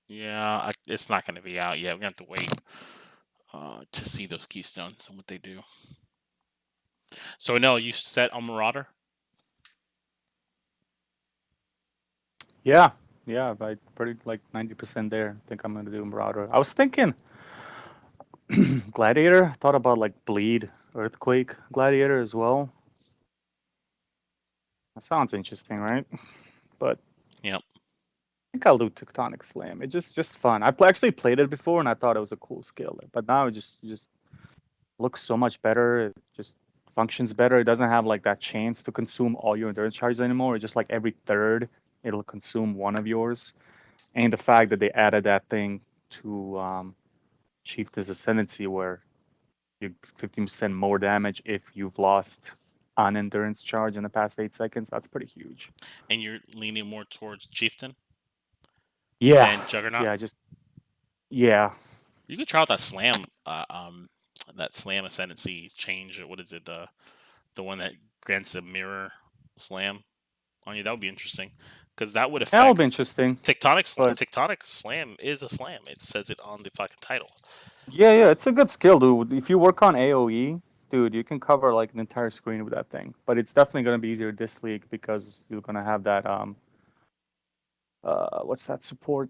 Yeah, it's not going to be out yet. We're going to have to wait to see those keystones and what they do. So, no, you set on Marauder? Yeah, I pretty like 90% there. I think I'm going to do Marauder. I was thinking Gladiator. I thought about like Bleed, Earthquake, Gladiator as well. That sounds interesting, right? But yep. I think I'll do Tectonic Slam. It's just fun. I actually played it before and I thought it was a cool skill, but now it just looks so much better. It just functions better. It doesn't have like that chance to consume all your endurance charges anymore. It's just like every third it'll consume one of yours. And the fact that they added that thing to Chieftain's Ascendancy, where you 15% more damage if you've lost an endurance charge in the past 8 seconds, that's pretty huge. And you're leaning more towards Chieftain? Yeah. Than Juggernaut? Yeah. You could try out that Slam, Ascendancy change. What is it? The one that grants a mirror slam on you. That would be interesting, because that would affect. That would be interesting. Tectonic Slam is a slam. It says it on the fucking title. Yeah, it's a good skill, dude. If you work on AoE, dude, you can cover like an entire screen with that thing. But it's definitely gonna be easier this league because you're gonna have that what's that support?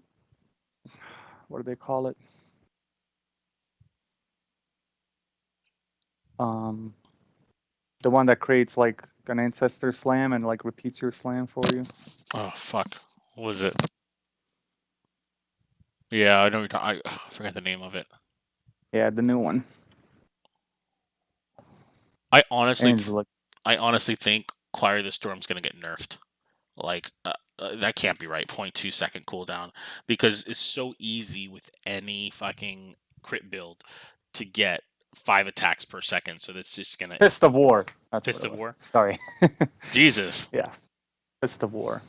What do they call it? The one that creates like an ancestor slam and like repeats your slam for you. Oh fuck, what was it? Yeah, I know. I forgot the name of it. Yeah, the new one. I honestly think Choir of the Storm's gonna get nerfed. Like, That can't be right. 0.2 second cooldown, because it's so easy with any fucking crit build to get 5 attacks per second. So that's just gonna Fist of War. That's Fist what of it was. War. Sorry. Jesus. Yeah. Fist of War.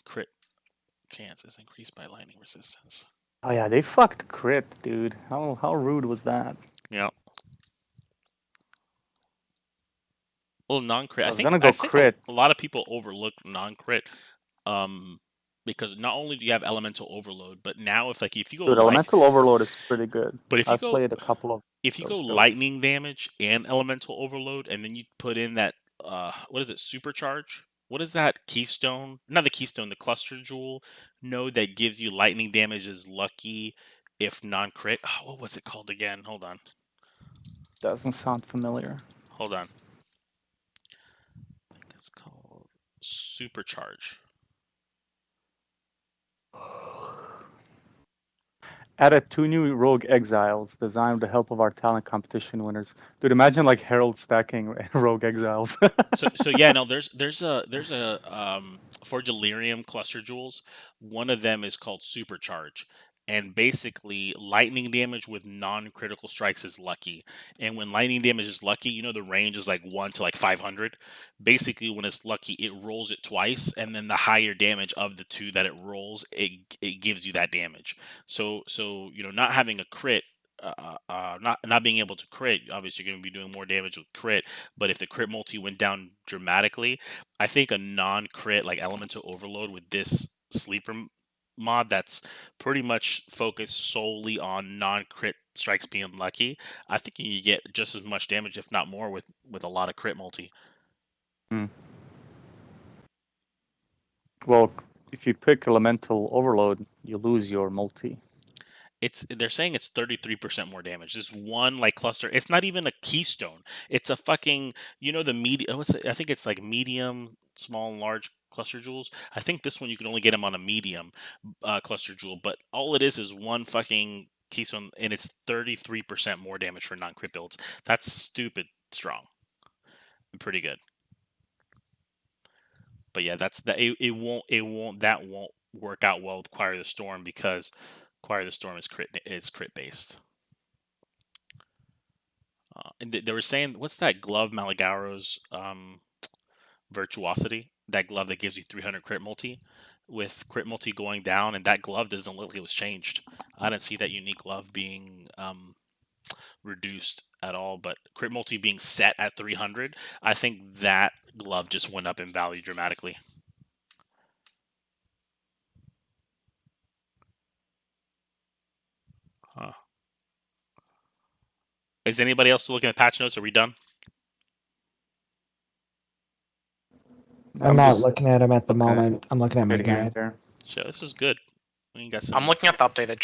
Crit chance is increased by lightning resistance. Oh yeah, they fucked crit, dude. How rude was that? Yeah. Well, non-crit. I I was think gonna go crit. a lot of people overlook non-crit, because not only do you have elemental overload, but now if you go Dude, elemental overload is pretty good. but if you I've go played a couple of if you go those builds. lightning damage and elemental overload, and then you put in that what is it, supercharge? What is that keystone? Not the keystone, the cluster jewel node that gives you lightning damage is lucky if non-crit. Oh, what was it called again? Hold on. Doesn't sound familiar. Hold on. I think it's called supercharge. Added 2 new rogue exiles designed with the help of our talent competition winners. Dude, imagine like Herald stacking rogue exiles. So yeah, no, there's a for delirium cluster jewels, one of them is called supercharge, and basically lightning damage with non-critical strikes is lucky. And when lightning damage is lucky, the range is like 1 to like 500. Basically, when it's lucky, it rolls it twice, and then the higher damage of the two that it rolls, it gives you that damage. So not having a crit, not being able to crit, obviously you're going to be doing more damage with crit. But if the crit multi went down dramatically, I think a non-crit like elemental overload with this sleeper mod that's pretty much focused solely on non-crit strikes being lucky, I think you get just as much damage, if not more, with a lot of crit multi. Well, if you pick elemental overload, you lose your multi. They're saying it's 33% more damage. This one like cluster, it's not even a keystone. It's a fucking the medium. I think it's like medium, small, and large cluster jewels. I think this one you can only get them on a medium cluster jewel, but all it is one fucking keystone, and it's 33% more damage for non-crit builds. That's stupid strong and pretty good. But yeah, it won't work out well with Choir of the Storm, because Choir of the Storm is crit based. And they were saying, what's that glove Malagaro's Virtuosity? That glove that gives you 300 crit multi, with crit multi going down, and that glove doesn't look like it was changed. I didn't see that unique glove being reduced at all, but crit multi being set at 300, I think that glove just went up in value dramatically. Huh. Is anybody else looking at patch notes? Are we done? I'm not looking at them at the moment. I'm looking at my guide. Sure, this is good. I'm looking at the updated